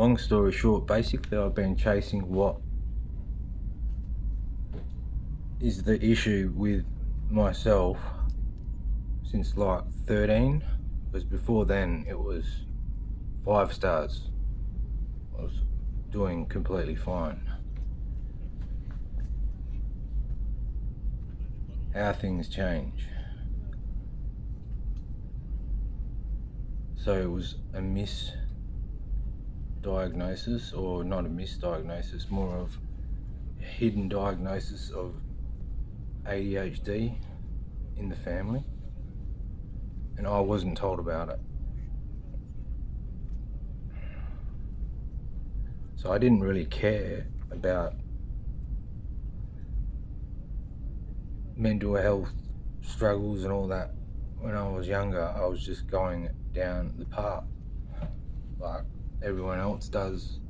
long story short, basically I've been chasing what is the issue with myself since like 13, because before then it was 5 stars. I was doing completely fine. How things change. So it was a misdiagnosis, or not a misdiagnosis, more of a hidden diagnosis of ADHD in the family, and I wasn't told about it. So I didn't really care about mental health struggles and all that when I was younger. I was just going down the path like everyone else does.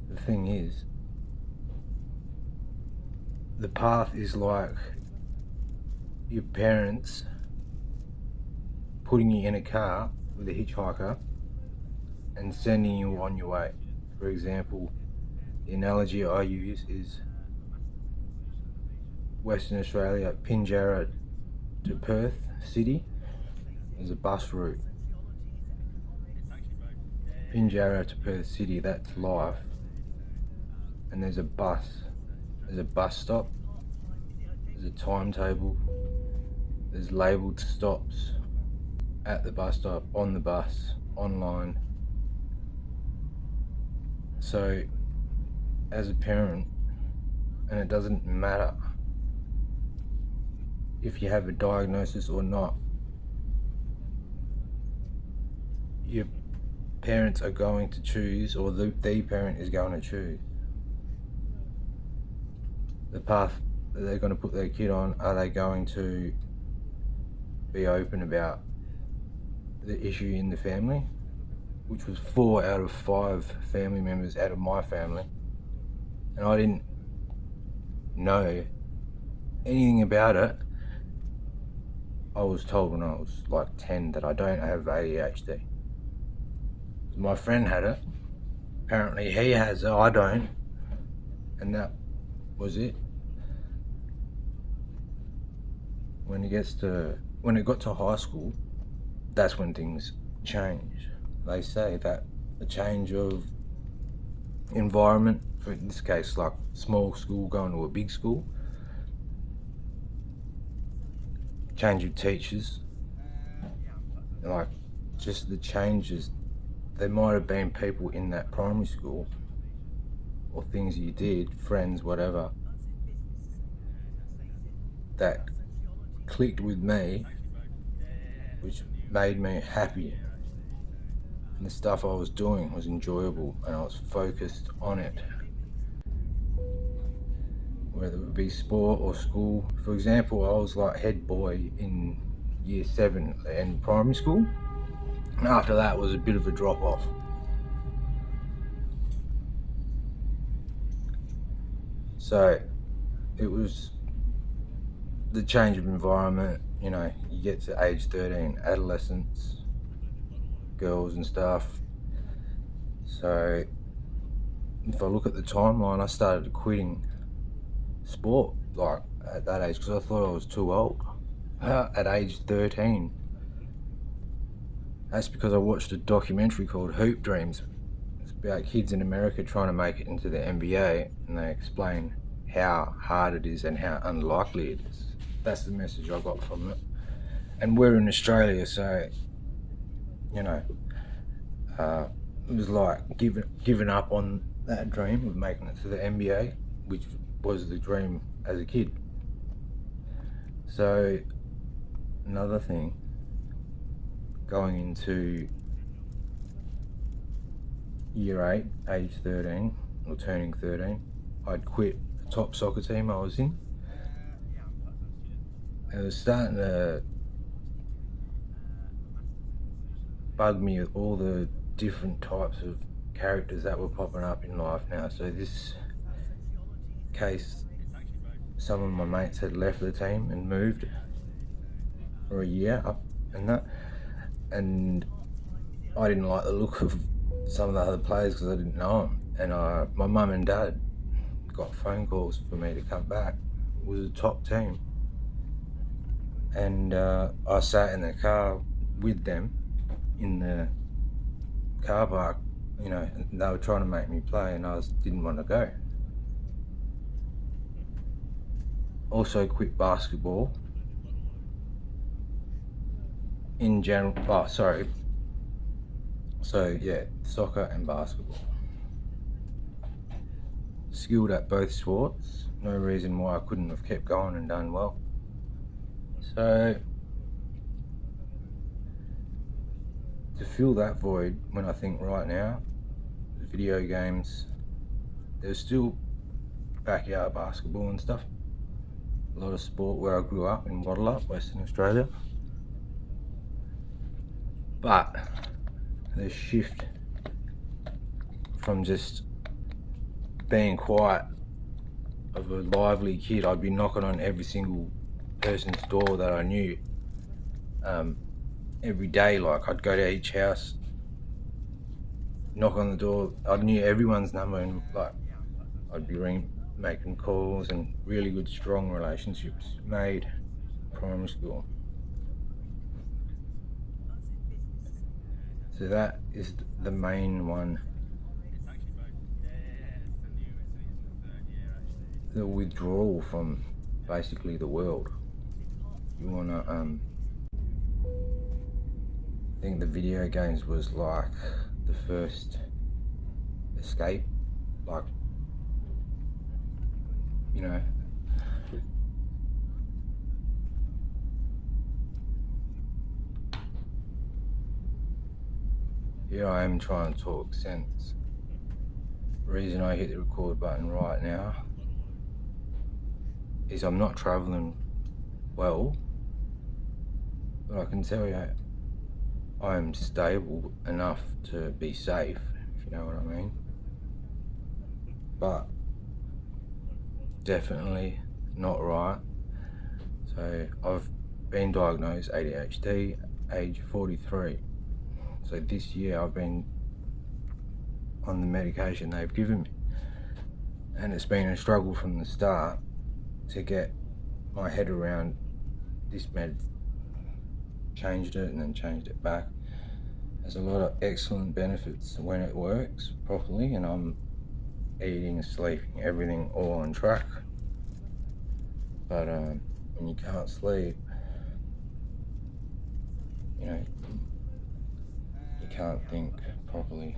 The thing is, the path is like your parents putting you in a car with a hitchhiker and sending you on your way. For example, the analogy I use is Western Australia, Pinjarra to Perth City. There's a bus route. Pinjarra to Perth City, that's life. And there's a bus stop, there's a timetable, there's labelled stops at the bus stop, on the bus, online. So as a parent, and it doesn't matter if you have a diagnosis or not, your parents are going to choose, or the parent is going to choose the path that they're going to put their kid on. Are they going to be open about the issue in the family, which was 4 out of 5 family members out of my family, and I didn't know anything about it. I was told when I was like 10 that I don't have ADHD. My friend had it, apparently he has it, I don't, and that was it. When it got to high school, that's when things change. They say that a change of environment, for in this case like small school going to a big school, change of teachers, like just the changes. There might have been people in that primary school, or things you did, friends, whatever, that clicked with me, which made me happy, and the stuff I was doing was enjoyable and I was focused on it, whether it be sport or school. For example, I was like head boy in year 7 in primary school, and after that was a bit of a drop off. So it was the change of environment. You know, you get to age 13, adolescence, girls and stuff. So if I look at the timeline, I started quitting sport like at that age because I thought I was too old. At age 13. That's because I watched a documentary called Hoop Dreams. It's about kids in America trying to make it into the NBA, and they explain how hard it is and how unlikely it is. That's the message I got from it. And we're in Australia, so you know, it was like giving up on that dream of making it to the NBA, which was the dream as a kid. So another thing, going into year 8, age 13, or turning 13, I'd quit the top soccer team I was in. It was starting to bug me with all the different types of characters that were popping up in life now. So this case, some of my mates had left the team and moved for a year up and that, and I didn't like the look of some of the other players because I didn't know them. And my mum and dad got phone calls for me to come back. It was a top team. And I sat in the car with them in the car park, and they were trying to make me play, and I didn't want to go. Also quit basketball in general. Oh, sorry. So yeah, soccer and basketball. Skilled at both sports. No reason why I couldn't have kept going and done well. So to fill that void, when I think right now, video games, there's still backyard basketball and stuff. A lot of sport where I grew up in Wattleup, Western Australia. But the shift from just being quiet of a lively kid, I'd be knocking on every single person's door that I knew every day. Like, I'd go to each house, knock on the door. I knew everyone's number, and like I'd be making calls, and really good, strong relationships made primary school. So that is the main one. The withdrawal from basically the world. You wanna I think the video games was like the first escape, like, here I am trying to talk sense. The reason I hit the record button right now is I'm not traveling well, but I can tell you I'm stable enough to be safe, if you know what I mean. But definitely not right. So I've been diagnosed ADHD, age 43. So this year I've been on the medication they've given me, and it's been a struggle from the start to get my head around this med. Changed it and then changed it back. There's a lot of excellent benefits when it works properly, and I'm eating, sleeping, everything all on track. But when you can't sleep, you can't think properly.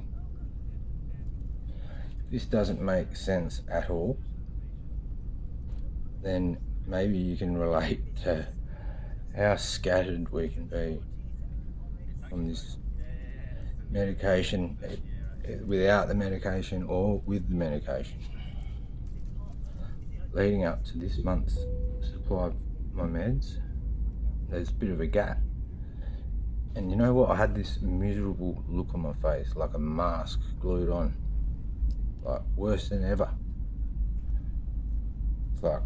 If this doesn't make sense at all, then maybe you can relate to how scattered we can be from this medication, without the medication or with the medication. Leading up to this month's supply of my meds, there's a bit of a gap. And you know what? I had this miserable look on my face, like a mask glued on, like worse than ever. It's like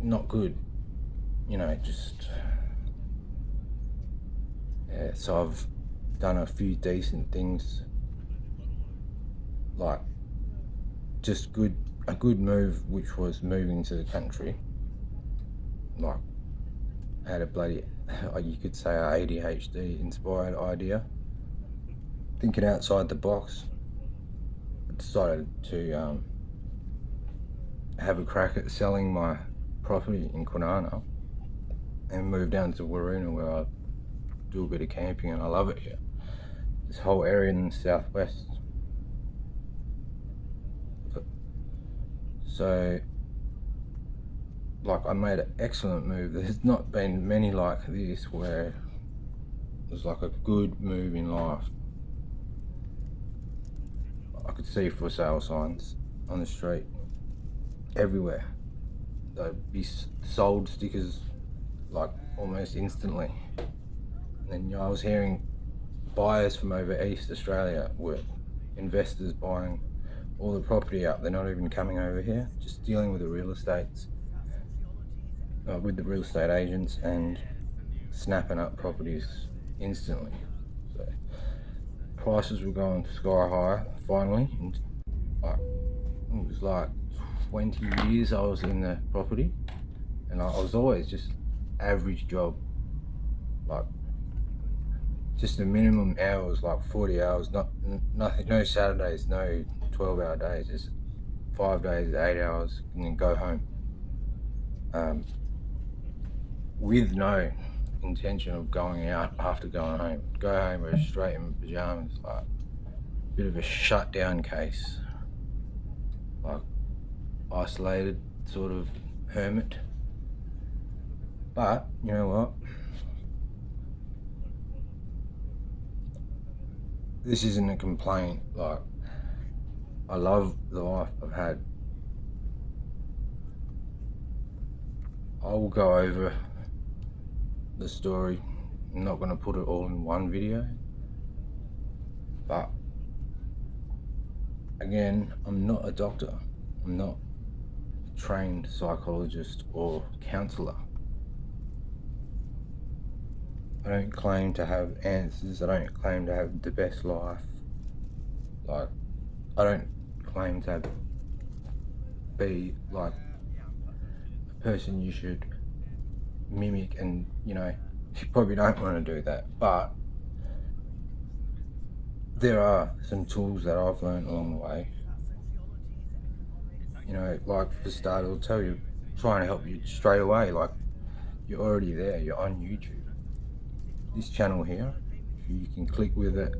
not good, just, yeah. So I've done a few decent things, like just a good move, which was moving to the country. Like, I had a bloody, you could say, a ADHD inspired idea, thinking outside the box. I decided to have a crack at selling my property in Kwinana and move down to Waroona, where I do a bit of camping, and I love it here. This whole area in the southwest. So, like, I made an excellent move. There's not been many like this where there's like a good move in life. I could see for sale signs on the street everywhere. They'd be sold stickers like almost instantly. And then I was hearing buyers from over East Australia were investors buying all the property up. They're not even coming over here, just dealing with the real estates, with the real estate agents, and snapping up properties instantly. So prices were going sky high finally. And it was like 20 years I was in the property, and I was always just average job, like just the minimum hours, like 40 hours, nothing, no Saturdays, no 12-hour days, just 5 days, 8 hours, and then go home. With no intention of going out after going home. Go home or straight in pajamas, like a bit of a shutdown case, like isolated sort of hermit. But you know what? This isn't a complaint. Like, I love the life I've had. I will go over the story. I'm not going to put it all in one video. But again, I'm not a doctor. I'm not a trained psychologist or counsellor. I don't claim to have answers. I don't claim to have the best life. Like, I don't claim to be like a person you should mimic, and you probably don't want to do that. But there are some tools that I've learned along the way. Like for start, it'll tell you, trying to help you straight away. Like, you're already there. You're on YouTube. This channel here, you can click with it.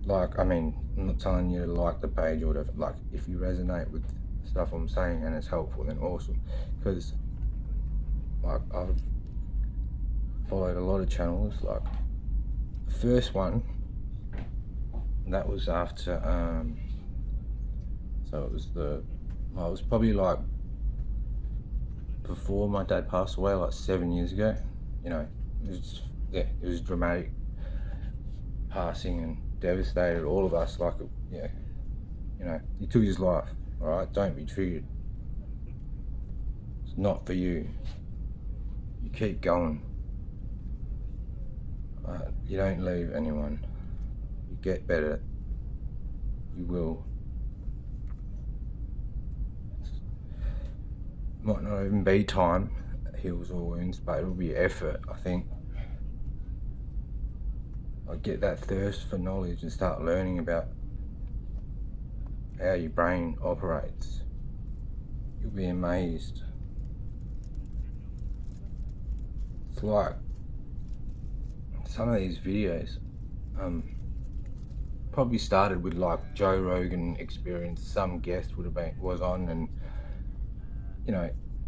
Like, I mean, I'm not telling you to like the page or whatever. Like, if you resonate with stuff I'm saying and it's helpful, then awesome. Because like, I've followed a lot of channels. Like, the first one, that was after so it was probably like before my dad passed away, like 7 years ago. It was dramatic passing and devastated all of us. Like, he took his life. All right, don't be triggered. It's not for you. You keep going. You don't leave anyone. You get better. You will. Might not even be time heals all wounds, but it'll be effort, I think. I get that thirst for knowledge and start learning about how your brain operates. You'll be amazed. It's like some of these videos probably started with like Joe Rogan Experience. Some guest was on, and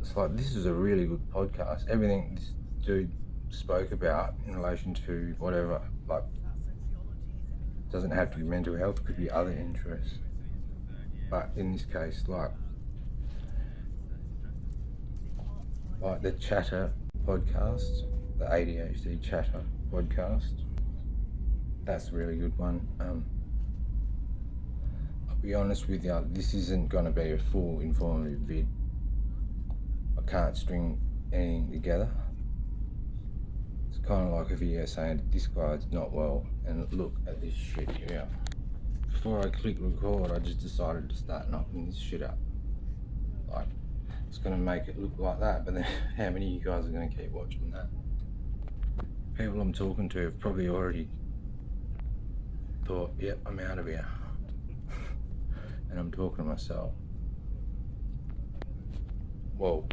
it's like, this is a really good podcast. Everything this dude spoke about in relation to whatever, like, doesn't have to be mental health, it could be other interests. But in this case, like the Chatter podcast, the ADHD Chatter podcast, that's a really good one. I'll be honest with you, this isn't going to be a full informative vid. I can't string anything together. It's kind of like a video saying this guy's not well, and look at this shit here. Before I click record, I just decided to start knocking this shit up. Like, it's going to make it look like that, but then how many of you guys are going to keep watching that? People I'm talking to have probably already thought, yep, I'm out of here. And I'm talking to myself. Whoa.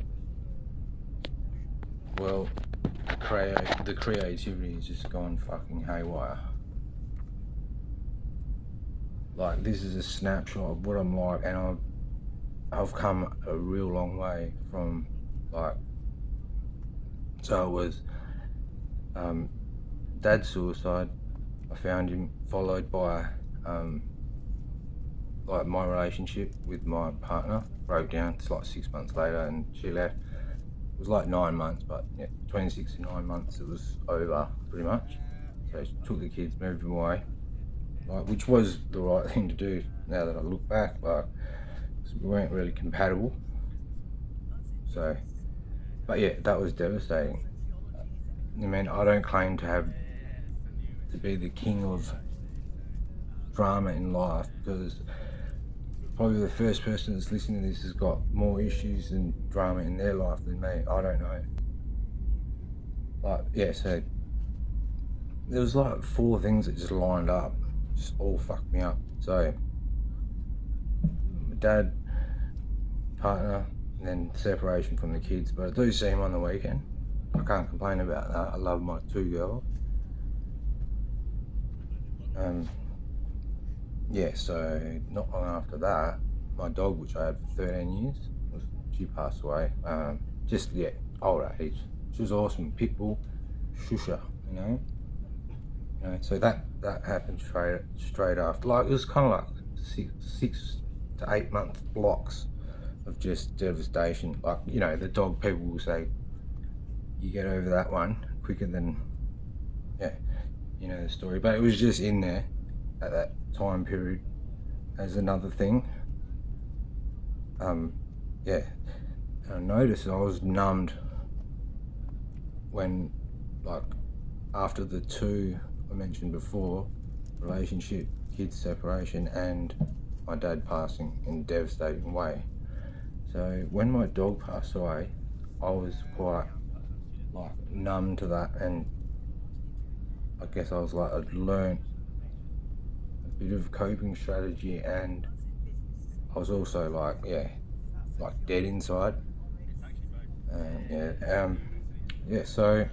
Well, the creativity has just gone fucking haywire. Like, this is a snapshot of what I'm like, and I've come a real long way from, like, so it was dad's suicide. I found him, followed by like my relationship with my partner broke down. It's like 6 months later, and she left. It was like 9 months, but yeah, 26 and 9 months it was over pretty much. So she took the kids, moved them away, like, which was the right thing to do now that I look back. Like, we weren't really compatible. So, but yeah, that was devastating. I mean, I don't claim to be the king of drama in life, because probably the first person that's listening to this has got more issues and drama in their life than me. I don't know. But yeah, so there was like 4 things that just lined up, just all fucked me up. So dad, partner, and then separation from the kids. But I do see him on the weekend. I can't complain about that. I love my 2 girls. Yeah, so not long after that, my dog, which I had for 13 years, she passed away. Just, yeah, old age. She was awesome. Pitbull, Shusha, you know? So that happened straight after. Like, it was kind of like 6 to 8 month blocks of just devastation. Like, the dog people will say, you get over that one quicker than, yeah, the story. But it was just in there at that time period as another thing. Yeah, and I noticed I was numbed when, like, after the 2 I mentioned before, relationship, kids separation, and my dad passing in a devastating way. So when my dog passed away, I was quite like numb to that, and I guess I was like, I'd learned a bit of coping strategy, and I was also like, yeah, like dead inside. And so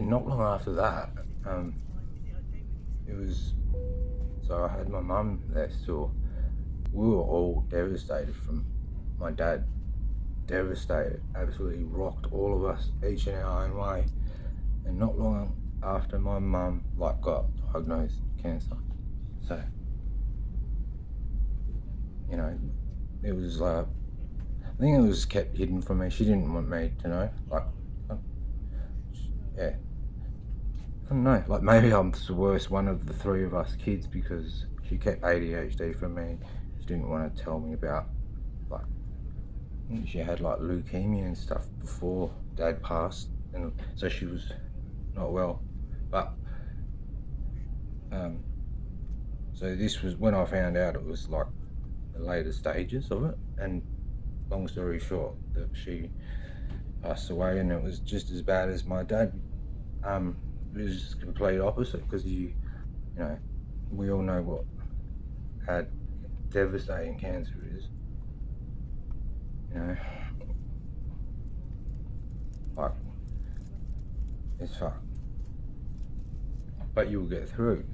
not long after that, it was, so I had my mum there still. We were all devastated from my dad. Devastated, absolutely rocked all of us, each in our own way. And not long after, my mum got diagnosed cancer. So, it was I think it was kept hidden from me. She didn't want me to know. Yeah. I don't know, like maybe I'm the worst one of the 3 of us kids, because she kept ADHD from me. She didn't want to tell me about, like, I think she had like leukemia and stuff before Dad passed, and so she was not well. But so this was when I found out it was like the later stages of it, and long story short, that she passed away, and it was just as bad as my dad. It was just complete opposite, because we all know what how devastating cancer is. Like, it's fucked, but you'll get through.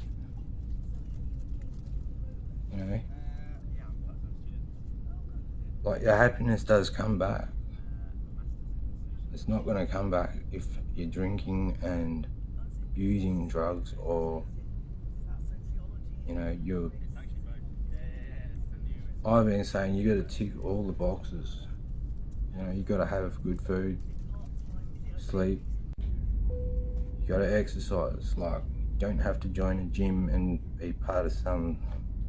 Like, your happiness does come back. It's not going to come back if you're drinking and abusing drugs, or I've been saying you got to tick all the boxes. You got to have good food, sleep, you got to exercise. Like, you don't have to join a gym and be part of some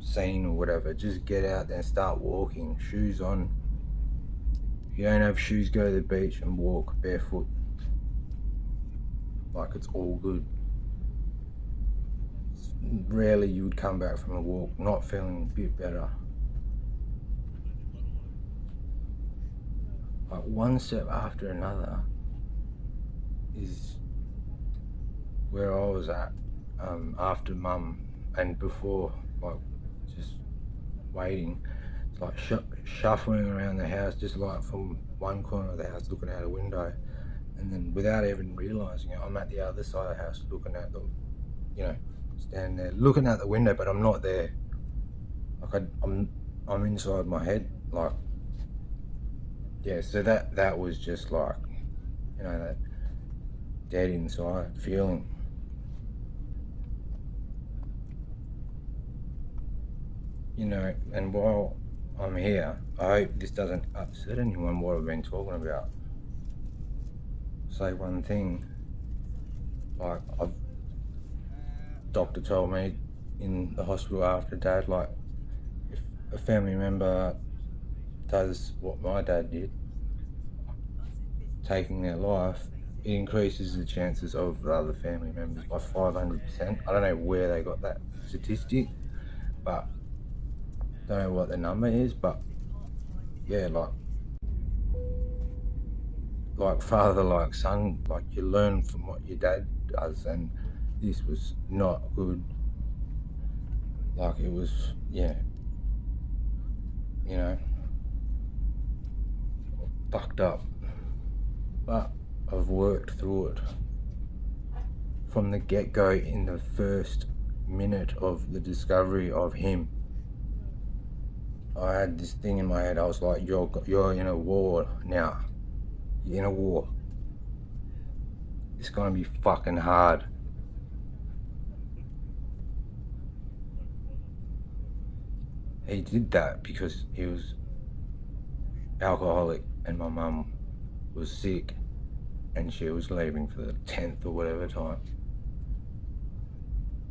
scene or whatever. Just get out there and start walking, shoes on. If you don't have shoes, go to the beach and walk barefoot. Like, it's all good. Rarely you would come back from a walk not feeling a bit better. Like, one step after another is where I was at after Mum, and before, like, just waiting. It's like shuffling around the house, just like from one corner of the house looking out a window, and then without even realising it, I'm at the other side of the house looking at the, standing there looking out the window, but I'm not there. Like, I'm inside my head, like, yeah. So that was just like, that dead inside feeling. And while I'm here, I hope this doesn't upset anyone what I've been talking about. Say one thing, like, doctor told me in the hospital after Dad, like, if a family member does what my dad did, taking their life, it increases the chances of the other family members by 500%. I don't know where they got that statistic, but don't know what the number is, but yeah, like father, like son, like you learn from what your dad does, and this was not good. Like it was, yeah, you know, fucked up. But I've worked through it from the get-go. In the first minute of the discovery of him, I had this thing in my head. I was like, you're in a war now. You're in a war. It's gonna be fucking hard. He did that because he was alcoholic and my mum was sick and she was leaving for the 10th or whatever time.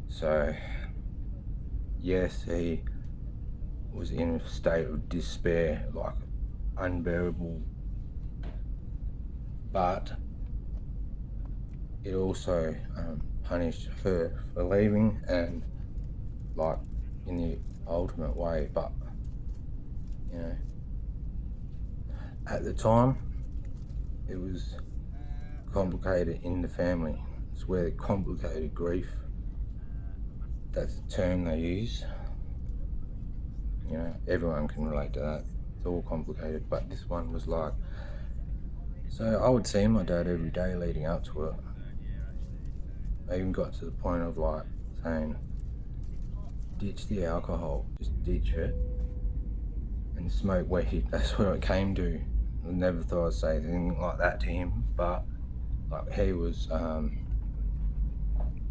So yes, he was in a state of despair, like unbearable, but it also punished her for leaving, and like in the ultimate way. But you know, at the time it was complicated in the family. It's where complicated grief, that's the term they use. You know, everyone can relate to that. It's all complicated, but this one was like, so I would see my dad every day leading up to it. I even got to the point of like saying, ditch the alcohol, just ditch it and smoke weed. That's what it came to. I never thought I'd say anything like that to him, but like he was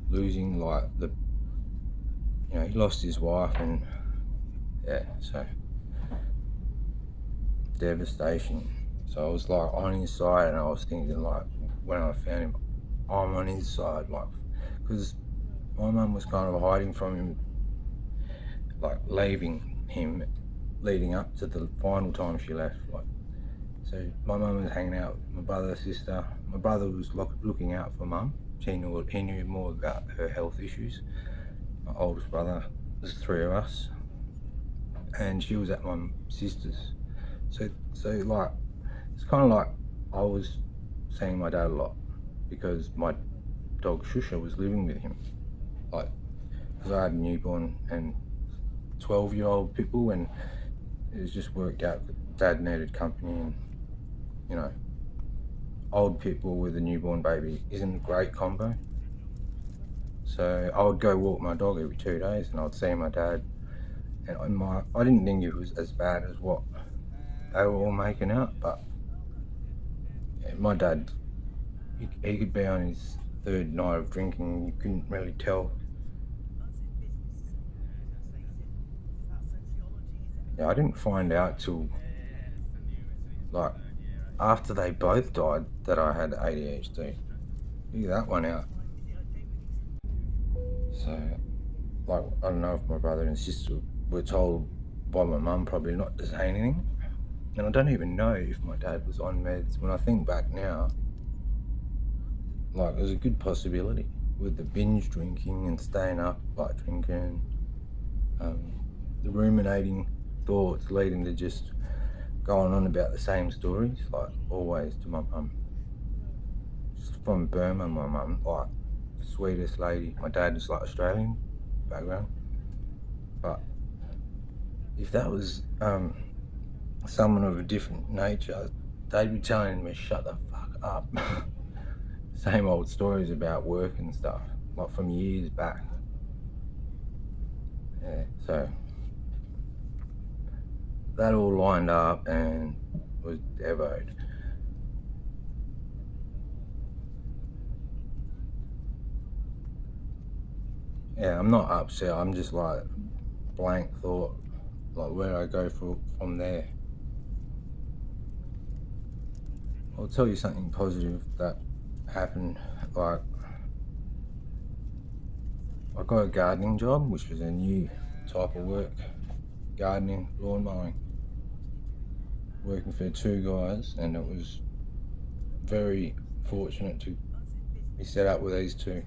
losing like the, you know, he lost his wife, and yeah, so devastation. So I was like on his side, and I was thinking like when I found him, I'm on his side, like, because my mum was kind of hiding from him, like leaving him leading up to the final time she left. Like, so my mum was hanging out with my brother, sister. My brother was looking out for mum. He knew more about her health issues. My oldest brother, there's three of us, and she was at my sister's. So like, it's kind of like I was seeing my dad a lot because my dog Shusha was living with him. Like, because I had a newborn and 12-year-old pit bull, and it was just worked out. Dad needed company, and you know, old pit bull with a newborn baby isn't a great combo. So I would go walk my dog every 2 days, and I'd see my dad, and I didn't think it was as bad as what they were all making out, but yeah, my dad, he could be on his third night of drinking, you couldn't really tell. Yeah, I didn't find out till like after they both died that I had ADHD. Figure that one out. So, like, I don't know if my brother and sister were told by my mum probably not to say anything. And I don't even know if my dad was on meds. When I think back now, like, there's a good possibility with the binge drinking and staying up, like drinking, the ruminating thoughts leading to just going on about the same stories, like always to my mum. Just from Burma, my mum, like, sweetest lady. My dad is like Australian background, but if that was someone of a different nature, they'd be telling me shut the fuck up. Same old stories about work and stuff, like from years back. Yeah, so that all lined up and was devoed. Yeah, I'm not upset. I'm just like blank thought, like where I go from there. I'll tell you something positive that happened. Like, I got a gardening job, which was a new type of work, gardening, lawn mowing, working for two guys, and it was very fortunate to be set up with these two.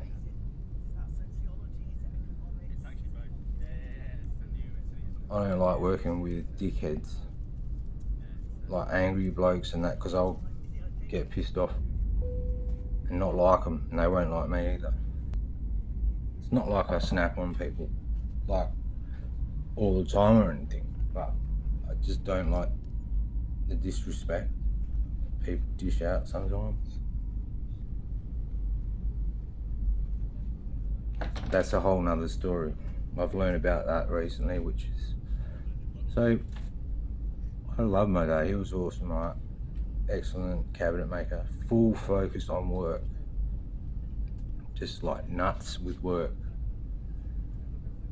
I don't like working with dickheads, like angry blokes and that, because I'll get pissed off and not like them, and they won't like me either. It's not like I snap on people like all the time or anything, but I just don't like the disrespect people dish out sometimes. That's a whole nother story. I've learned about that recently, which is so. I love my dad. He was awesome, right? Excellent cabinet maker, full focus on work, just like nuts with work.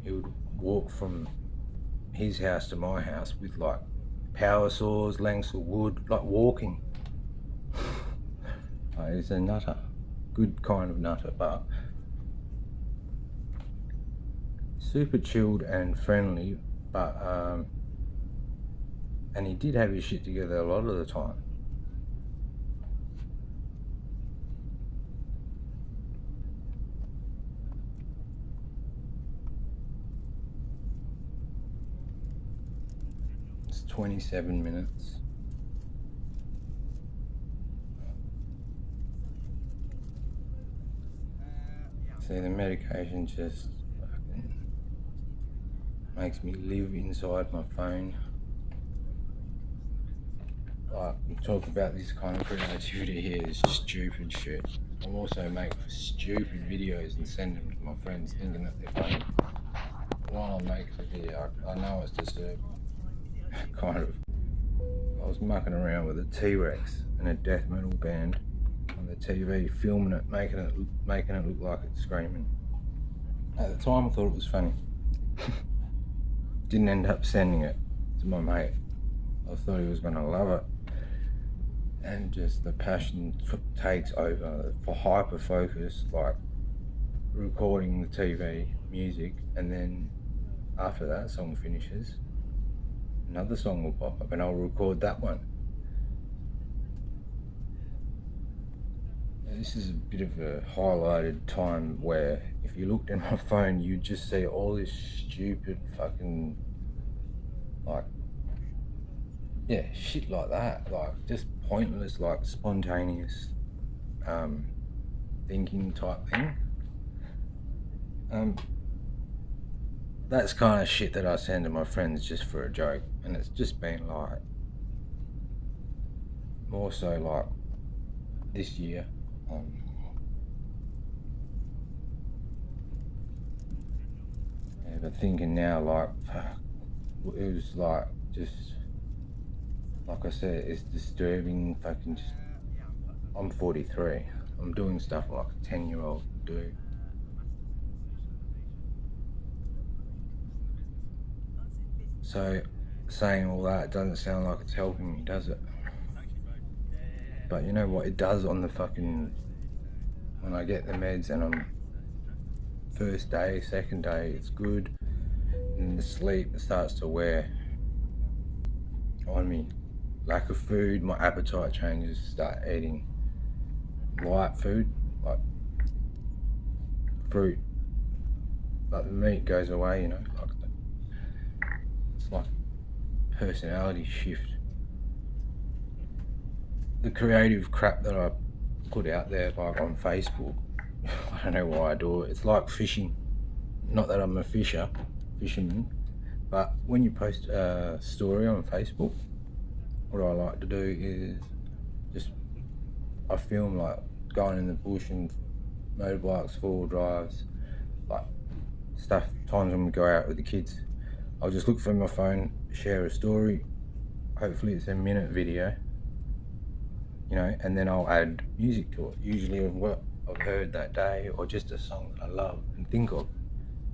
He would walk from his house to my house with like power saws, lengths of wood, like walking. He's a nutter, good kind of nutter, but super chilled and friendly. But and he did have his shit together a lot of the time. It's 27 minutes. See, the medication just fucking makes me live inside my phone. Like, we talk about this kind of creativity here, this stupid shit. I'm also making stupid videos and send them to my friends thinking that they're funny. While I'm making the video, I know it's disturbing. Kind of. I was mucking around with a T-Rex and a death metal band on the TV, filming it, making it look like it's screaming. At the time I thought it was funny. Didn't end up sending it to my mate. I thought he was gonna love it. And just the passion takes over for hyper focus, like recording the TV music, and then after that song finishes, another song will pop up and I'll record that one. This is a bit of a highlighted time where if you looked at my phone, you'd just see all this stupid fucking, like, yeah, shit like that, like just pointless, like spontaneous thinking type thing. That's kind of shit that I send to my friends just for a joke, and it's just been like more so like this year. Yeah, but thinking now, like, fuck, it was like just like I said, it's disturbing. Fucking just, I'm 43. I'm doing stuff like a 10-year-old would do. So saying all that doesn't sound like it's helping me, does it? But you know what? It does on the fucking, when I get the meds and I'm first day, second day, it's good. And the sleep starts to wear on me. Lack of food, my appetite changes, start eating light food, like fruit. Like the meat goes away, you know, like it's like personality shift. The creative crap that I put out there, like on Facebook, I don't know why I do it. It's like fishing. Not that I'm a fisherman, but when you post a story on Facebook, what I like to do is just, I film like going in the bush and motorbikes, 4-wheel drives, like stuff, times when we go out with the kids. I'll just look for my phone, share a story, hopefully it's a minute video, you know, and then I'll add music to it, usually of what I've heard that day or just a song that I love and think of.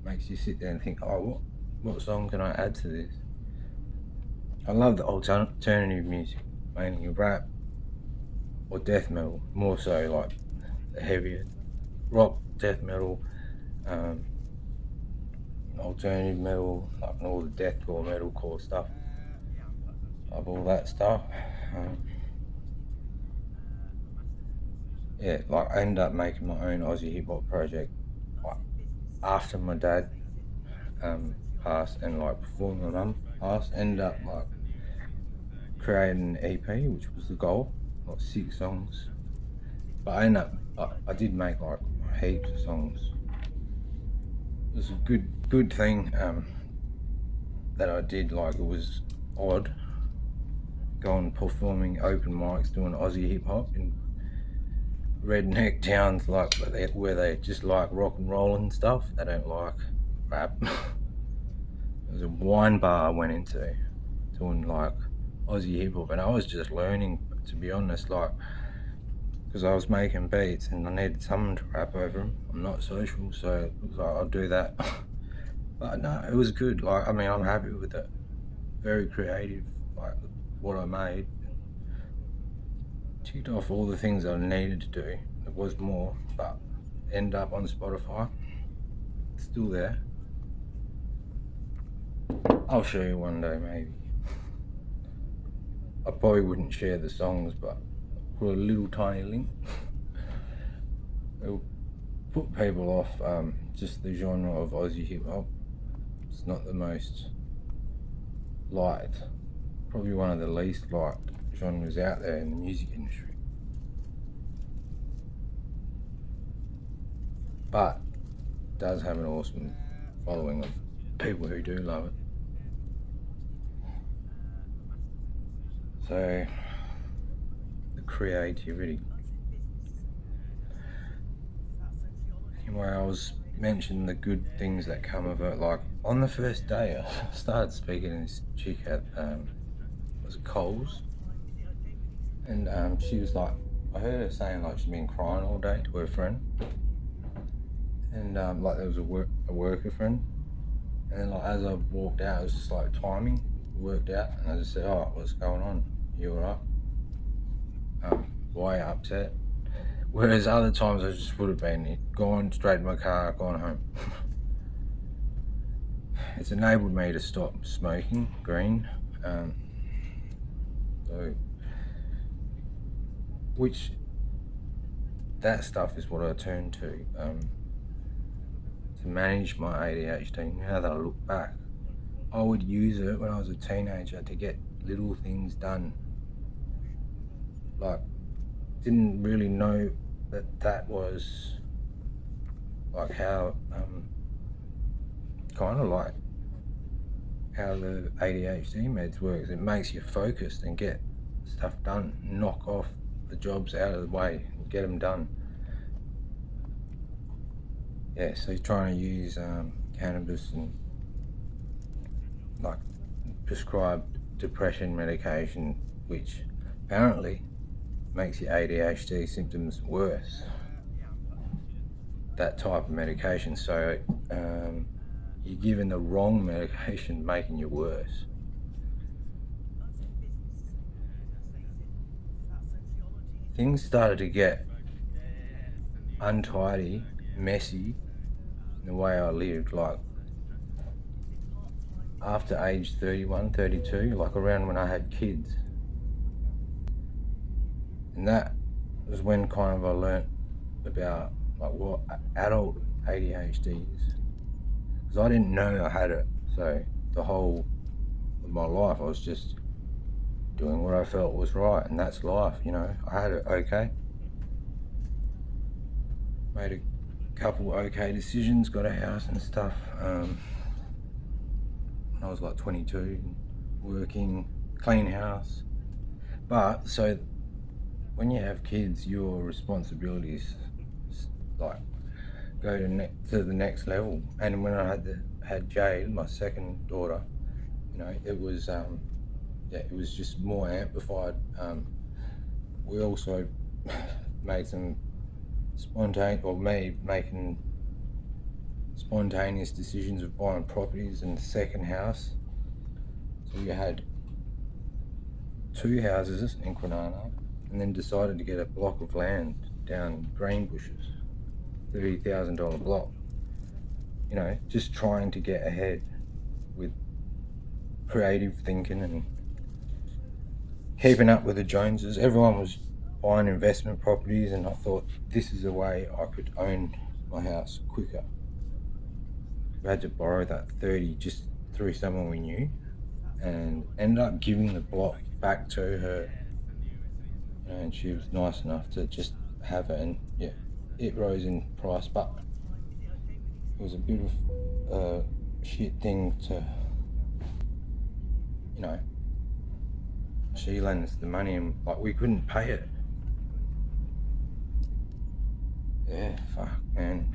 Makes you sit there and think, oh, what song can I add to this? I love the alternative music, mainly rap or death metal, more so like the heavier rock, death metal, alternative metal, like all the deathcore, metalcore stuff. Love all that stuff. yeah, like I ended up making my own Aussie hip hop project like, after my dad passed and like before my mum passed. Ended up like creating an EP, which was the goal, like 6 songs. But I ended up I did make like heaps of songs. It was a good thing that I did. Like it was odd going performing open mics doing Aussie hip hop in redneck towns like where they just like rock and roll and stuff. They don't like rap. There was a wine bar I went into doing like Aussie hip hop, and I was just learning, to be honest, like because I was making beats and I needed someone to rap over them. I'm not social, so it was like I'll do that. But no, it was good. Like I mean, I'm happy with it. Very creative, like what I made. Ticked off all the things that I needed to do. There was more, but ended up on Spotify. It's still there. I'll show you one day, maybe. I probably wouldn't share the songs, but put a little tiny link. It'll put people off just the genre of Aussie hip hop. It's not the most liked, probably one of the least liked genres out there in the music industry. But it does have an awesome following of people who do love it. So, the creativity. Anyway, I was mentioning the good things that come of it. Like on the first day, I started speaking to this chick at was it Coles, and she was like, I heard her saying like she'd been crying all day to her friend, and like there was a worker friend, and then like as I walked out, it was just like timing worked out, and I just said, "Oh, what's going on? You alright? Why are you upset?" Whereas other times I just would have been gone straight to my car, gone home. It's enabled me to stop smoking green, so which that stuff is what I turn to manage my ADHD. Now that I look back, I would use it when I was a teenager to get little things done. Like, didn't really know that was like how kind of like how the ADHD meds works. It makes you focused and get stuff done, knock off the jobs out of the way and get them done. Yeah, so he's trying to use cannabis and like prescribed depression medication, which apparently makes your ADHD symptoms worse. That type of medication. So you're given the wrong medication, making you worse. Things started to get untidy, messy in the way I lived. Like after age 31, 32, like around when I had kids. And that was when kind of I learnt about like what adult ADHD is. Because I didn't know I had it. So the whole of my life I was just doing what I felt was right, and that's life, you know. I had it okay. Made a couple okay decisions, got a house and stuff. When I was like 22, working, clean house. But so when you have kids, your responsibilities like go to the next level. And when I had Jade, my second daughter, you know, it was it was just more amplified. We also made some making spontaneous decisions of buying properties and a second house. So we had 2 houses in Kwinana, and then decided to get a block of land down Greenbushes, $30,000 block. You know, just trying to get ahead with creative thinking and keeping up with the Joneses. Everyone was buying investment properties, and I thought this is a way I could own my house quicker. We had to borrow that 30 just through someone we knew, and ended up giving the block back to her, and she was nice enough to just have it. And yeah, it rose in price, but it was a bit of a shit thing to, you know, she lent us the money and like we couldn't pay it. Yeah, fuck, man.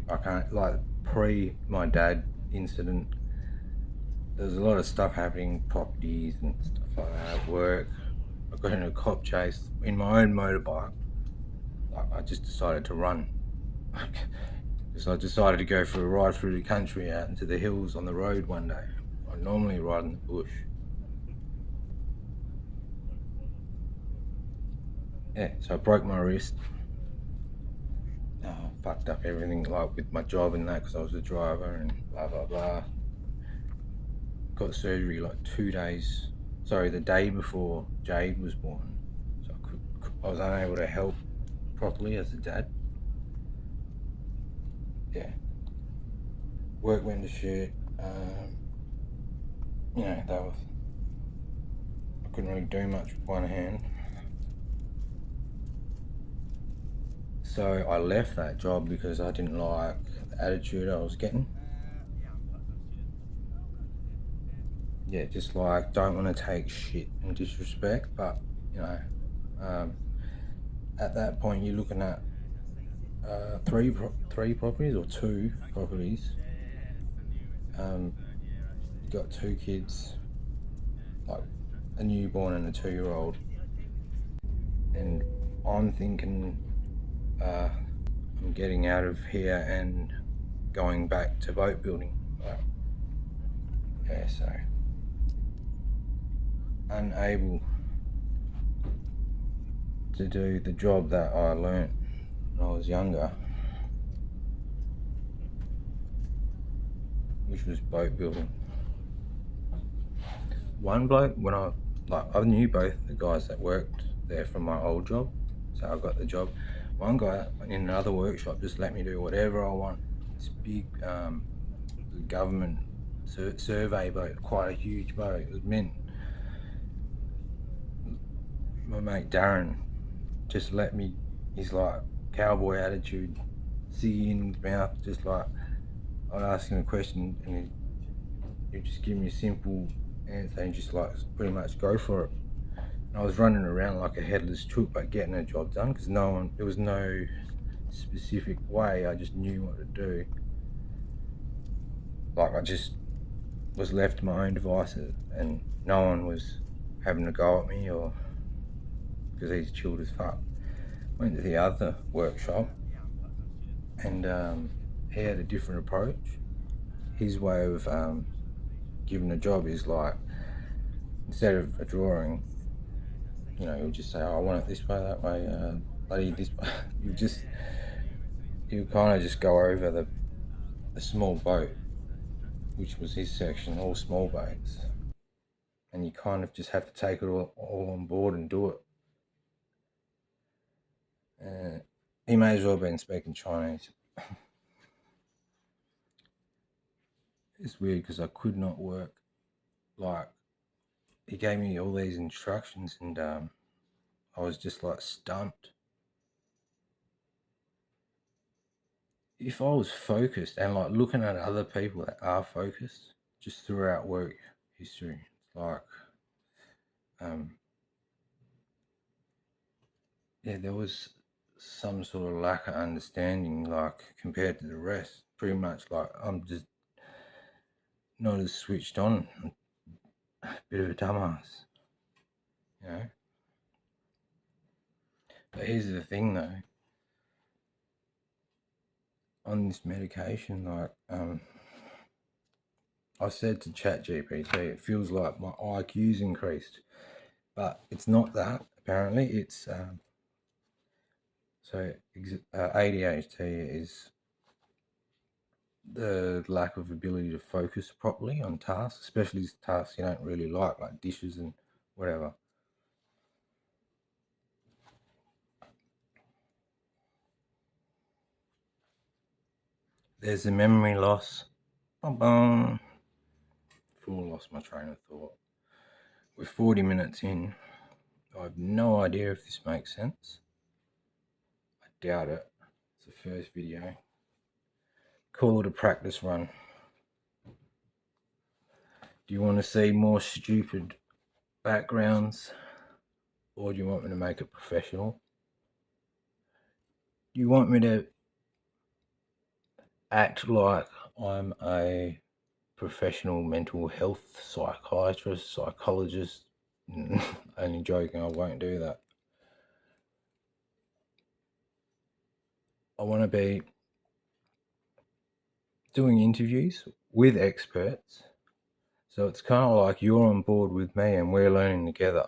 I can't, like, pre my dad incident, there's a lot of stuff happening, properties and stuff like that at work. I got in a cop chase in my own motorbike. Like, I just decided to run. Because I decided to go for a ride through the country out into the hills on the road one day. I normally ride in the bush. Yeah, so I broke my wrist. Fucked up everything, like with my job and that, because I was a driver and blah blah blah. Got surgery like 2 days, sorry, the day before Jade was born. So I was unable to help properly as a dad. Yeah, work went to shit. You know, I couldn't really do much with one hand. So I left that job because I didn't like the attitude I was getting. Yeah, just like, don't want to take shit and disrespect, but you know, at that point you're looking at three properties or two properties. You got two kids, like a newborn and a 2-year-old, and I'm thinking I'm getting out of here and going back to boat building. Like, yeah, so unable to do the job that I learnt when I was younger, which was boat building. One bloke, I knew both the guys that worked there from my old job, so I got the job. One guy in another workshop just let me do whatever I want. This big government survey boat, quite a huge boat. It was mint. My mate Darren just let me. He's like cowboy attitude, ciggy in his mouth, just like I'd ask him a question and he'd just give me a simple answer and just like pretty much go for it. And I was running around like a headless chook, but getting a job done because there was no specific way. I just knew what to do. Like, I just was left to my own devices, and no one was having a go at me, or because he's chilled as fuck. Went to the other workshop, and he had a different approach. His way of giving a job is like, instead of a drawing, you know, he'll just say, "Oh, I want it this way, that way, bloody this way." you kind of just go over the small boat, which was his section, all small boats, and you kind of just have to take it all on board and do it. He may as well have been speaking Chinese. It's weird because I could not work. Like, he gave me all these instructions, and I was just like stumped. If I was focused and like looking at other people that are focused just throughout work history, it's like, yeah, there was some sort of lack of understanding, like compared to the rest. Pretty much like I'm just not as switched on, a bit of a dumbass, you know. But here's the thing though, on this medication, like, I said to ChatGPT, it feels like my IQ's increased, but it's not that. Apparently, it's ADHD is the lack of ability to focus properly on tasks, especially tasks you don't really like dishes and whatever. there's the memory loss. Bum. Full lost my train of thought. We're 40 minutes in. I have no idea if this makes sense. I doubt it. It's the first video. Call it a practice run. Do you want to see more stupid backgrounds, or do you want me to make it professional? Do you want me to act like I'm a professional mental health psychiatrist, psychologist? Only joking, I won't do that. I want to be doing interviews with experts, so it's kind of like you're on board with me and we're learning together.